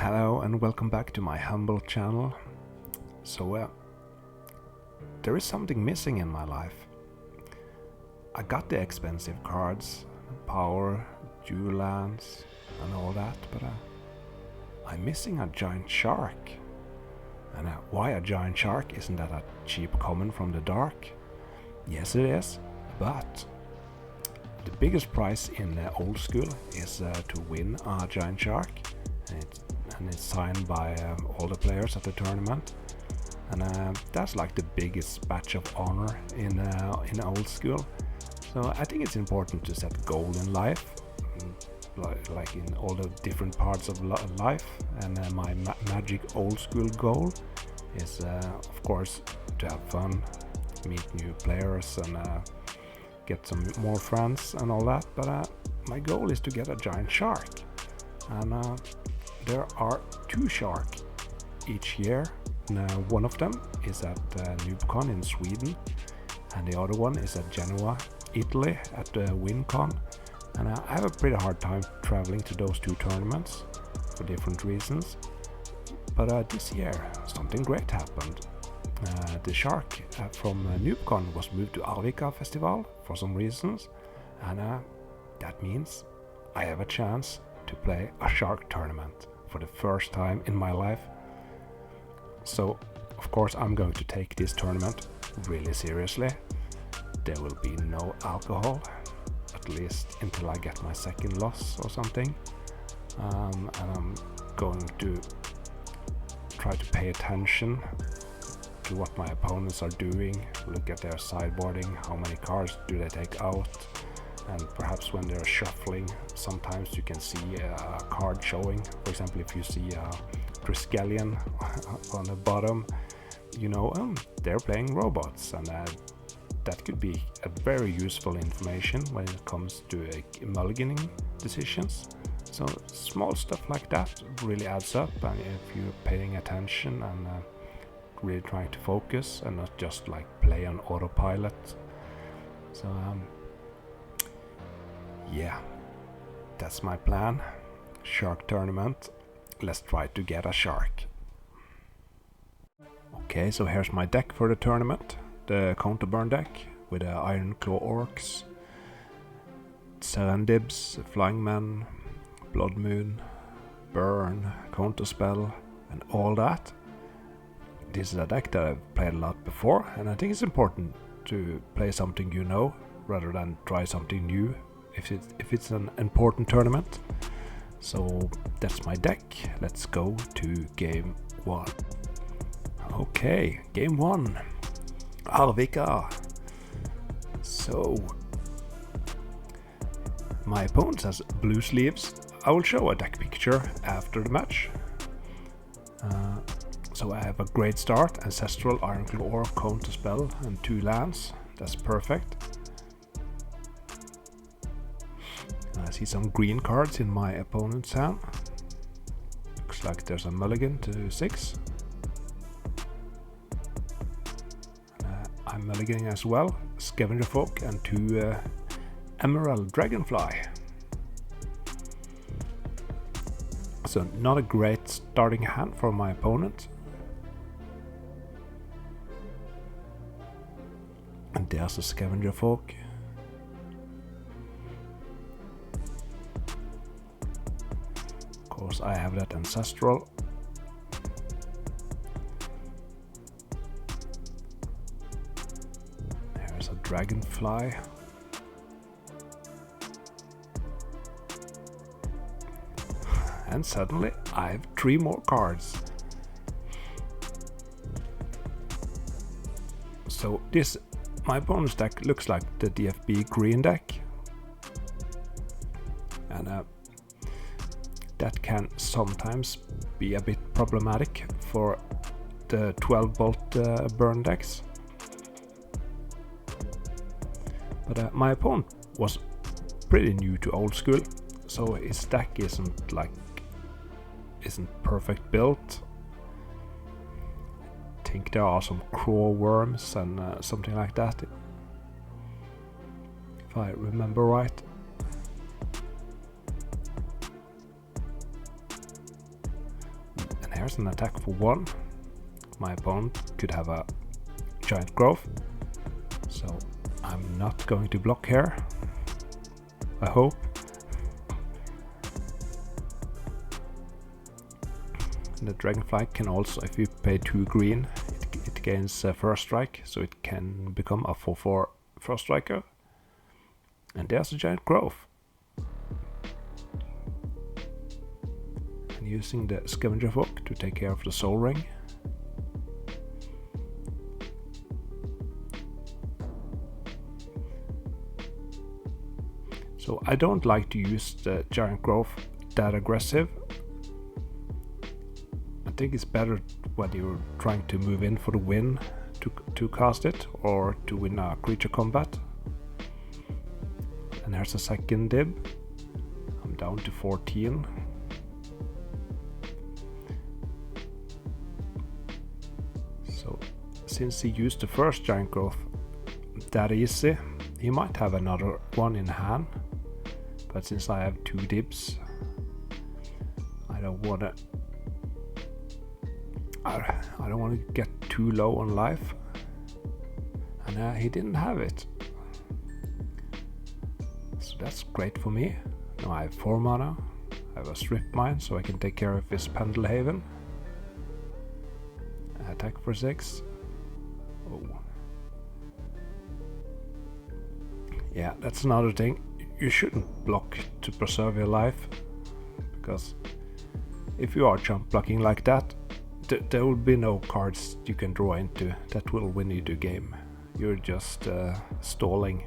Hello and welcome back to my humble channel. There is something missing in my life. I got the expensive cards, power, dual lands and all that, but I'm missing a giant shark. And why a giant shark? Isn't that a cheap common from the dark? Yes it is, but the biggest prize in old school is to win a giant shark. And it's signed by all the players at the tournament, and that's like the biggest badge of honor in old school. So I think it's important to set goal in life, like in all the different parts of life. And my magic old school goal is of course to have fun, meet new players and get some more friends and all that, but my goal is to get a giant shark. And there are 2 sharks each year. One of them is at NoobCon in Sweden, and the other one is at Genoa, Italy at the WinCon. And I have a pretty hard time traveling to those 2 tournaments for different reasons. But this year something great happened. The shark from NoobCon was moved to Arvika Festival for some reasons, and that means I have a chance to play a shark tournament for the first time in my life. So of course I'm going to take this tournament really seriously. There will be no alcohol, at least until I get my second loss or something, and I'm going to try to pay attention to what my opponents are doing, look at their sideboarding, how many cards do they take out, and perhaps when they're shuffling sometimes you can see a card showing. For example, if you see a Triskelion on the bottom, you know they're playing robots, and that could be a very useful information when it comes to mulliganing decisions. So small stuff like that really adds up, and if you're paying attention and really trying to focus and not just like play on autopilot. So yeah, that's my plan. Shark tournament. Let's try to get a shark. Okay, so here's my deck for the tournament. The counterburn deck with the Iron Claw Orcs, Serendibs, Flying Men, Blood Moon, Burn, Counterspell and all that. This is a deck that I've played a lot before, and I think it's important to play something you know rather than try something new if it's an important tournament. So that's my deck. Let's go to game 1. Okay, game 1. Arvika. So my opponent has blue sleeves. I will show a deck picture after the match. So I have a great start: Ancestral, Ironclaw Orc, Counterspell and 2 lands. That's perfect. I see some green cards in my opponent's hand. Looks like there's a mulligan to 6. I'm mulliganing as well. Scavenger Folk and 2 Emerald Dragonfly. So not a great starting hand for my opponent. And there's a Scavenger Folk. Of course I have that Ancestral. There's a Dragonfly. And suddenly I have 3 more cards. So my opponent's deck looks like the DFB green deck, and that can sometimes be a bit problematic for the 12 bolt burn decks. But my opponent was pretty new to old school, so his deck isn't perfect built. I think there are some claw worms and something like that, if I remember right. Here's an attack for 1. My opponent could have a giant growth, so I'm not going to block here, I hope. And the dragonfly can also, if you pay 2 green, it gains first strike, so it can become a 4/4 first striker. And there's a giant growth. And using the scavenger hook to take care of the soul ring. So I don't like to use the giant growth that aggressive. I think it's better when you're trying to move in for the win to cast it, or to win a creature combat. And here's a second dib. I'm down to 14. So since he used the first giant growth that easy, he might have another one in hand. But since I have 2 dibs, I don't wanna get too low on life. And he didn't have it. So that's great for me. Now I have 4 mana. I have a strip mine, so I can take care of his Pendelhaven. Attack for 6. Oh. Yeah, that's another thing. You shouldn't block to preserve your life, because if you are jump blocking like that, there will be no cards you can draw into that will win you the game. You're just stalling.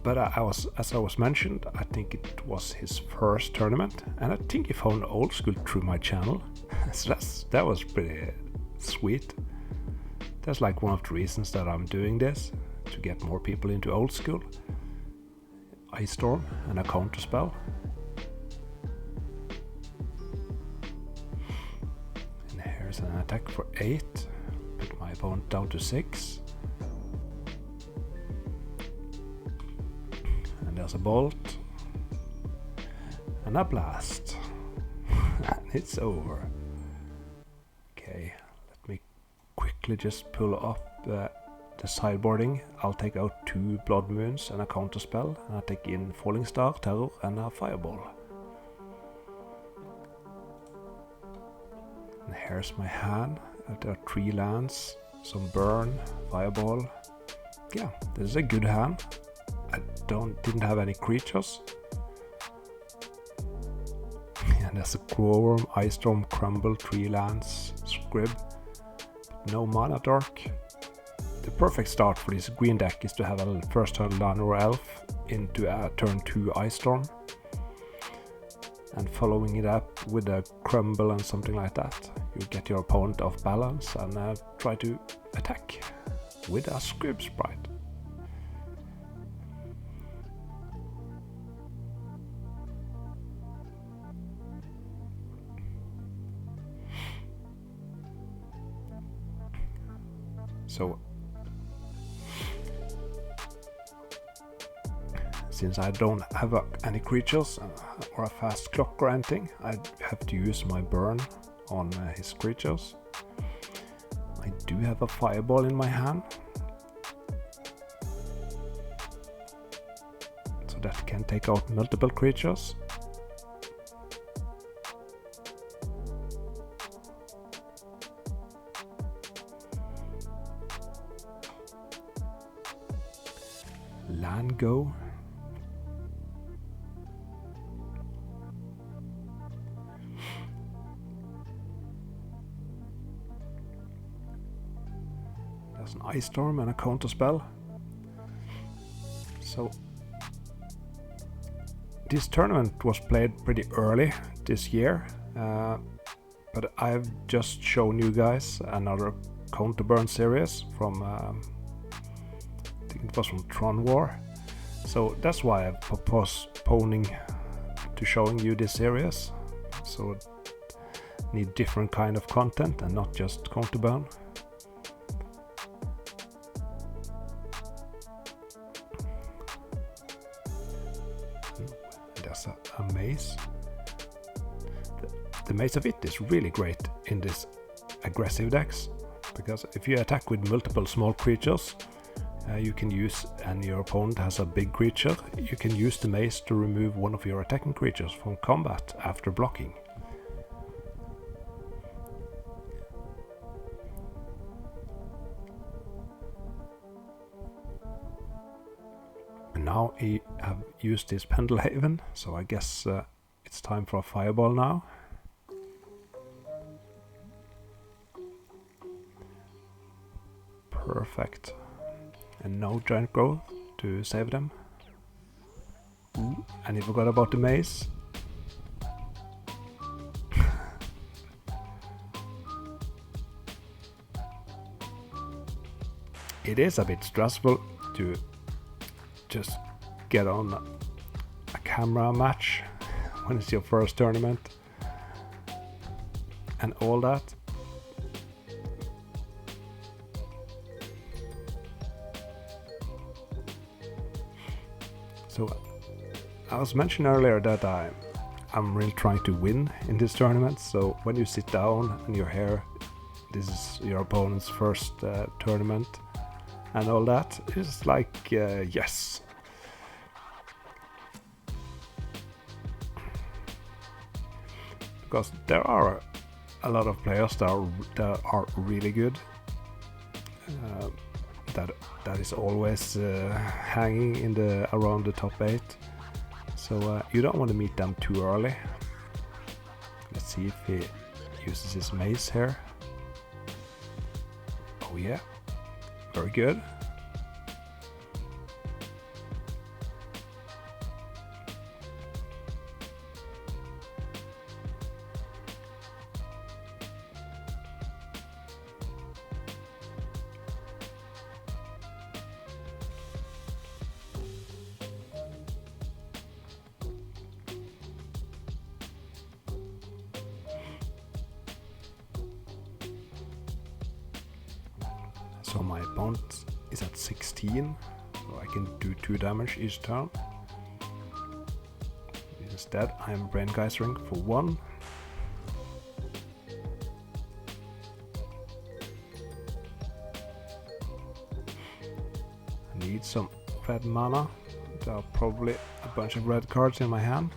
But as I was mentioned, I think it was his first tournament, and I think he found old school through my channel. So that was pretty sweet. That's like one of the reasons that I'm doing this, to get more people into old school. Ice Storm and a counter spell. And here's an attack for 8. Put my opponent down to 6. And there's a bolt. And a blast. And it's over. Okay, let me quickly just pull up the sideboarding. I'll take out 2 Blood Moons and a counter spell, and I'll take in Falling Star, Terror, and a Fireball. And here's my hand. There are 3 lands, some burn, Fireball. Yeah, this is a good hand. I didn't have any creatures. And there's a Growworm, Ice Storm, Crumble, 3 lands, Scrib. No mana dark. The perfect start for this green deck is to have a first turn Llanowar or Elf into a turn 2 Ice Storm, and following it up with a Crumble and something like that. You get your opponent off balance and try to attack with a Scrib Sprite. So since I don't have any creatures or a fast clock or anything, I have to use my burn on his creatures. I do have a Fireball in my hand, so that can take out multiple creatures. Land go. There's an Ice Storm and a counter spell. So this tournament was played pretty early this year, but I've just shown you guys another counterburn series from I think it was from Tron War. So that's why I'm postponing to showing you this series. So need different kind of content and not just counterburn. There's a maze. the Mace of It is really great in this aggressive decks, because if you attack with multiple small creatures, you can use, and your opponent has a big creature, you can use the mace to remove one of your attacking creatures from combat after blocking. And now I have used this Pendelhaven, so I guess it's time for a fireball now. Perfect. And no giant growth to save them. Ooh, and he forgot about the mace. It is a bit stressful to just get on a camera match when it's your first tournament and all that. So I was mentioning earlier that I'm really trying to win in this tournament, so when you sit down and you hear this is your opponent's first tournament and all that, it's like yes. Because there are a lot of players that are really good, that is always hanging in around the top 8. So you don't want to meet them too early. Let's see if he uses his mace here. Oh yeah, very good. So my opponent is at 16, so I can do 2 damage each turn. Instead, I am Brain Geysering for 1. I need some red mana. There are probably a bunch of red cards in my hand.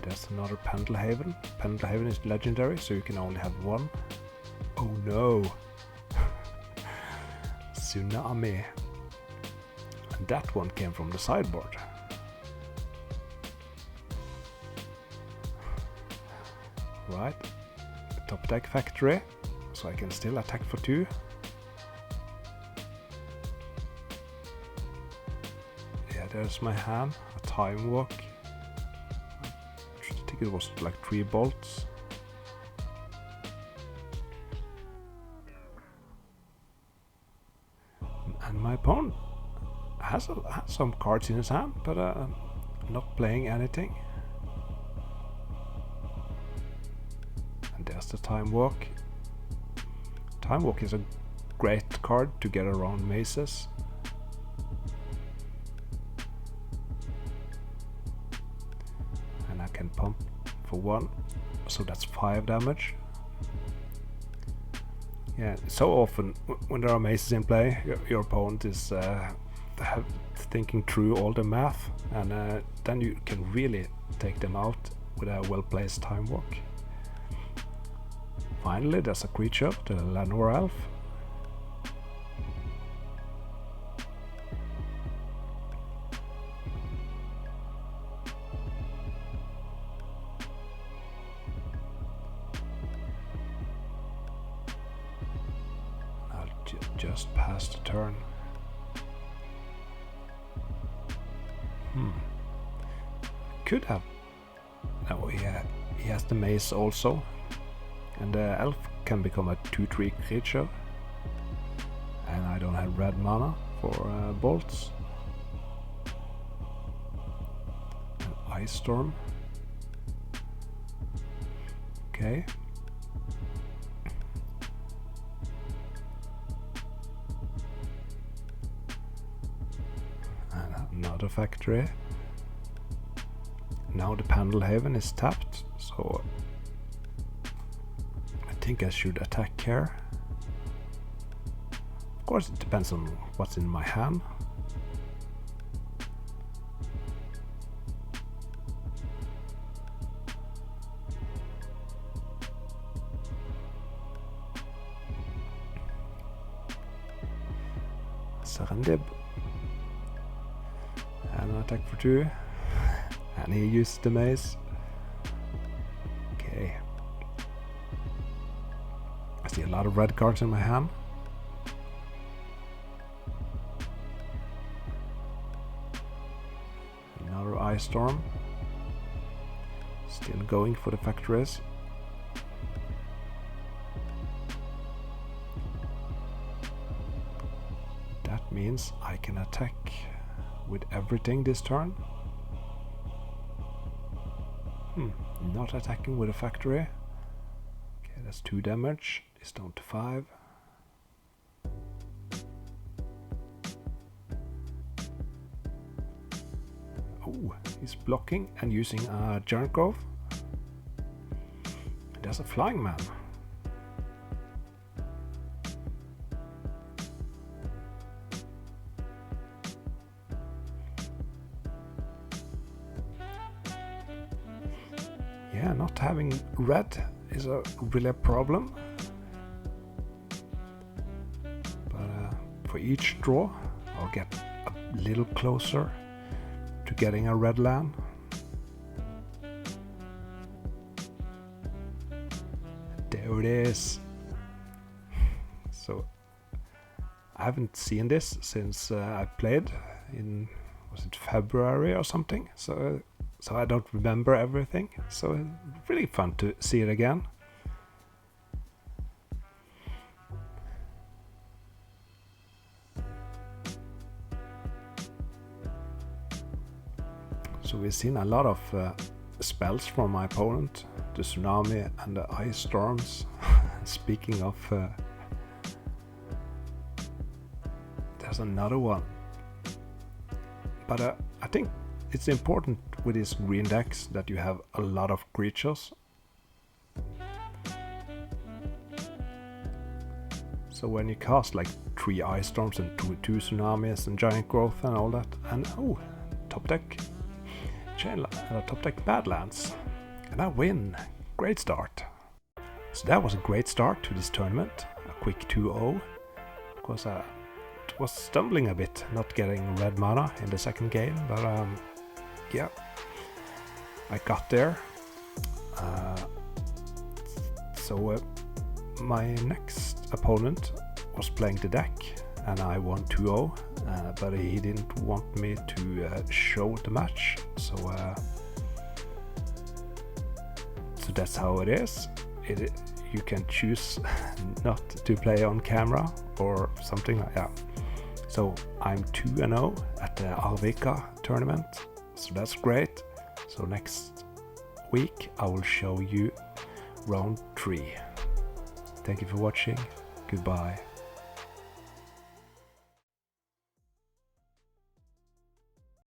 There's another Pendelhaven. Pendelhaven is legendary, so you can only have 1. Oh no! Tsunami. And that one came from the sideboard. Right. Top deck factory, so I can still attack for 2. Yeah, there's my hand. A Time Walk. I think it was like 3 bolts. And my opponent has some cards in his hand, but not playing anything. And there's the Time Walk. Time Walk is a great card to get around maces. And I can pump for 1, so that's 5 damage. Yeah, so often when there are maces in play, your opponent is thinking through all the math, and then you can really take them out with a well-placed Time Walk. Finally, there's a creature, the Lenore Elf. Just past the turn. Could have. Oh yeah, he has the mace also, and the elf can become a 2/3 creature. And I don't have red mana for bolts. And Ice Storm. Okay. And another factory. Now the Pendelhaven is tapped, so I think I should attack here. Of course it depends on what's in my hand. Serendib. And an attack for 2. And he used the mace. Okay. I see a lot of red cards in my hand. Another ice storm. Still going for the factories. That means I can attack with everything this turn. Not attacking with a factory. Okay, that's 2 damage. It's down to 5. Oh, he's blocking and using a giant growth. There's a flying man. Yeah, not having red is really a problem. But for each draw, I'll get a little closer to getting a red land. There it is. So I haven't seen this since I played in, was it February or something? So I don't remember everything. So it's really fun to see it again. So we've seen a lot of spells from my opponent, the tsunami and the ice storms. Speaking of, there's another one. But I think it's important with these green decks that you have a lot of creatures. So when you cast like 3 ice storms and 2 tsunamis and giant growth and all that, and oh, top deck top deck Badlands, and I win. Great start. So that was a great start to this tournament. A quick 2-0. Of course, I was stumbling a bit, not getting red mana in the second game, but yeah, I got there. So my next opponent was playing the deck, and I won 2-0, but he didn't want me to show the match, so that's how it is. You can choose not to play on camera or something like that. So I'm 2-0 at the Arvika tournament, so that's great. So next week I will show you round 3. Thank you for watching. Goodbye.